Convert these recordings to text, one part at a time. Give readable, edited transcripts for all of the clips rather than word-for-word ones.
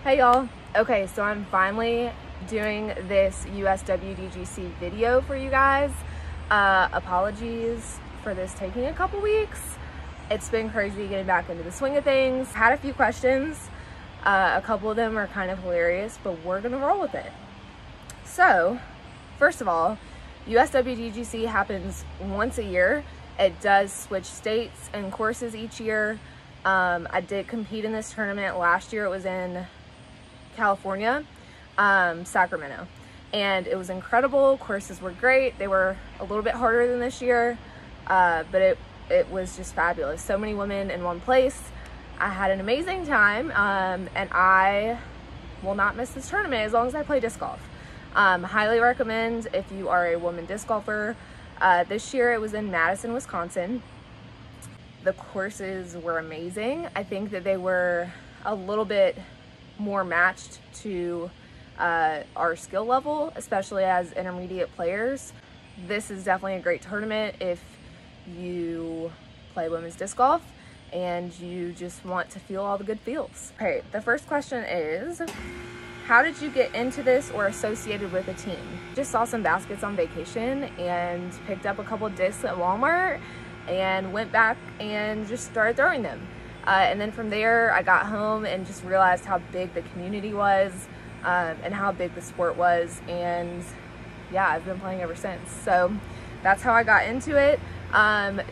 Hey y'all. Okay, so I'm finally doing this USWDGC video for you guys. Apologies for this taking a couple weeks. It's been crazy getting back into the swing of things. Had a few questions. A couple of them are kind of hilarious, but we're gonna roll with it. So, first of all, USWDGC happens once a year. It does switch states and courses each year. I did compete in this tournament last year. It was in California, Sacramento, and it was incredible. Courses were great. They were a little bit harder than this year, but it was just fabulous. So many women in one place. I had an amazing time, and I will not miss this tournament as long as I play disc golf. Highly recommend if you are a woman disc golfer. This year it was in Madison, Wisconsin. The courses were amazing. I think that they were a little bit more matched to our skill level, especially as intermediate players. This is definitely a great tournament if you play women's disc golf and you just want to feel all the good feels. Okay, the first question is, how did you get into this or associated with a team? Just saw some baskets on vacation and picked up a couple discs at Walmart and went back and just started throwing them. And then from there, I got home and just realized how big the community was and how big the sport was. And yeah, I've been playing ever since. So that's how I got into it.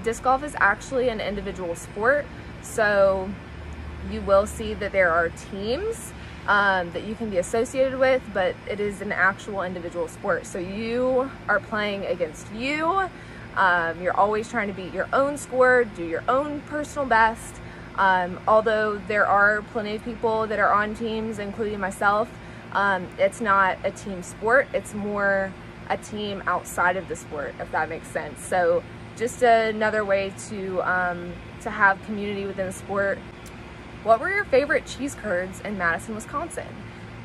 Disc golf is actually an individual sport. So you will see that there are teams that you can be associated with, but it is an actual individual sport. So you are playing against you. You're always trying to beat your own score, do your own personal best. Although there are plenty of people that are on teams, including myself, it's not a team sport. It's more a team outside of the sport, if that makes sense. So just another way to have community within the sport. What were your favorite cheese curds in Madison, Wisconsin?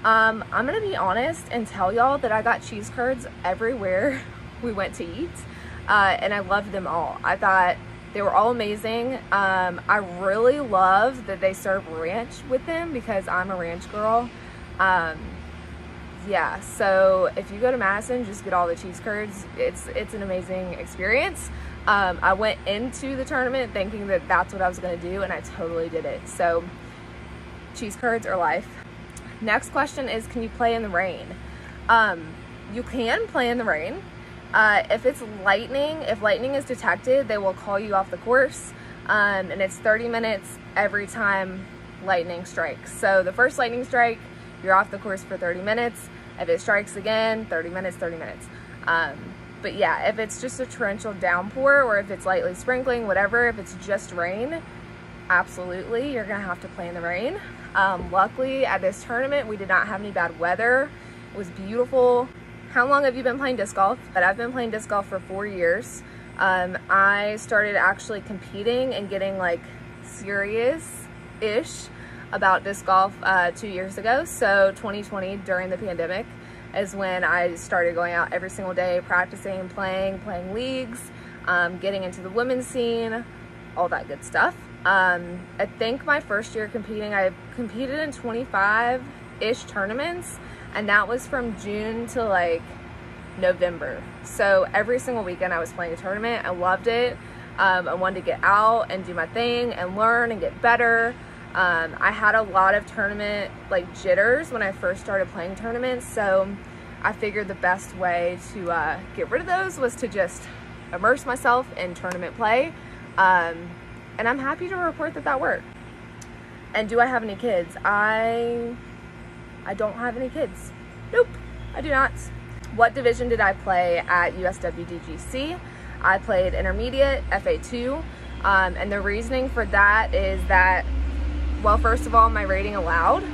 I'm gonna be honest and tell y'all that I got cheese curds everywhere we went to eat, and I loved them all. I thought they were all amazing. I really love that they serve ranch with them because I'm a ranch girl. Yeah, so if you go to Madison, just get all the cheese curds. It's an amazing experience. I went into the tournament thinking that that's what I was gonna do, and I totally did it. So cheese curds are life. Next question is, can you play in the rain? You can play in the rain. If lightning is detected, they will call you off the course, and it's 30 minutes every time lightning strikes. So the first lightning strike, you're off the course for 30 minutes. If it strikes again, 30 minutes. But yeah, if it's just a torrential downpour or if it's lightly sprinkling, whatever, if it's just rain, absolutely, you're gonna have to play in the rain. Luckily at this tournament, we did not have any bad weather. It was beautiful. How long have you been playing disc golf? But I've been playing disc golf for 4 years. I started actually competing and getting like serious-ish about disc golf 2 years ago. So 2020, during the pandemic, is when I started going out every single day, practicing, playing leagues, getting into the women's scene, all that good stuff. I think my first year competing, I competed in 25-ish tournaments, and that was from June to like November. So every single weekend I was playing a tournament. I loved it. I wanted to get out and do my thing and learn and get better. I had a lot of tournament like jitters when I first started playing tournaments, so I figured the best way to get rid of those was to just immerse myself in tournament play, and I'm happy to report that that worked. And do I have any kids? I don't have any kids. Nope, I do not. What division did I play at USWDGC? I played intermediate, FA2, and the reasoning for that is that, well, first of all, my rating allowed,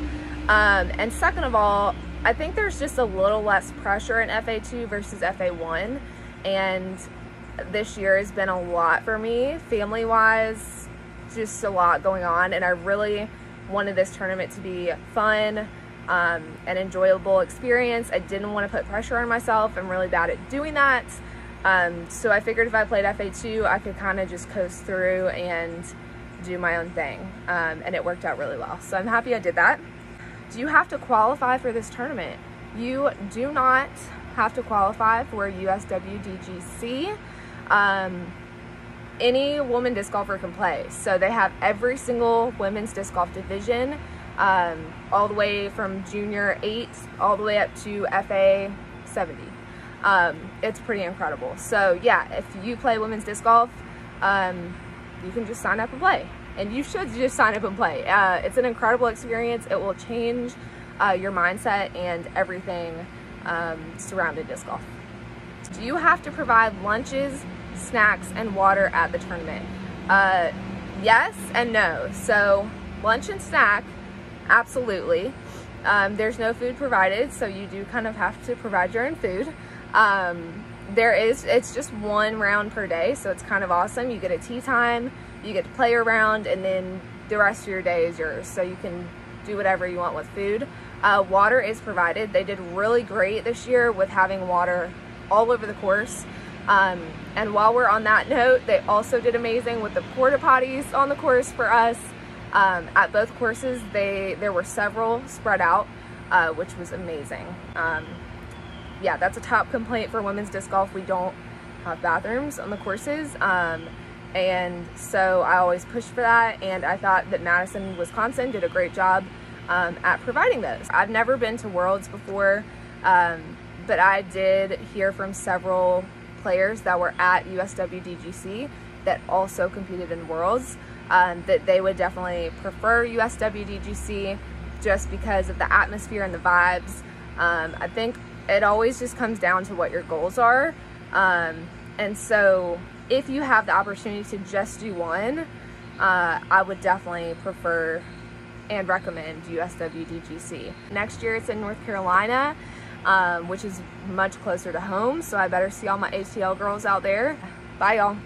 and second of all, I think there's just a little less pressure in FA2 versus FA1, and this year has been a lot for me, family-wise, just a lot going on, and I really wanted this tournament to be fun, an enjoyable experience. I didn't want to put pressure on myself. I'm really bad at doing that, so I figured if I played FA2, I could kind of just coast through and do my own thing, and it worked out really well. So I'm happy I did that. Do you have to qualify for this tournament? You do not have to qualify for USWDGC. Any woman disc golfer can play. So they have every single women's disc golf division, all the way from junior 8 all the way up to FA 70. It's pretty incredible. So yeah, if you play women's disc golf, you can just sign up and play. And you should just sign up and play. It's an incredible experience. It will change your mindset and everything surrounding disc golf. Do you have to provide lunches, snacks, and water at the tournament? Yes and no. So lunch and snack, absolutely. There's no food provided, so you do kind of have to provide your own food. It's just one round per day, so it's kind of awesome. You get a tea time, you get to play around, and then the rest of your day is yours, so you can do whatever you want with food. Water is provided. They did really great this year with having water all over the course. And while we're on that note, they also did amazing with the porta potties on the course for us. At both courses, there were several spread out, which was amazing. Yeah, that's a top complaint for women's disc golf. We don't have bathrooms on the courses. And so I always push for that, and I thought that Madison, Wisconsin did a great job at providing those. I've never been to Worlds before, but I did hear from several players that were at USWDGC that also competed in Worlds that they would definitely prefer USWDGC just because of the atmosphere and the vibes. I think it always just comes down to what your goals are, and so if you have the opportunity to just do one, I would definitely prefer and recommend USWDGC. Next year it's in North Carolina, which is much closer to home, so I better see all my ATL girls out there. Bye y'all.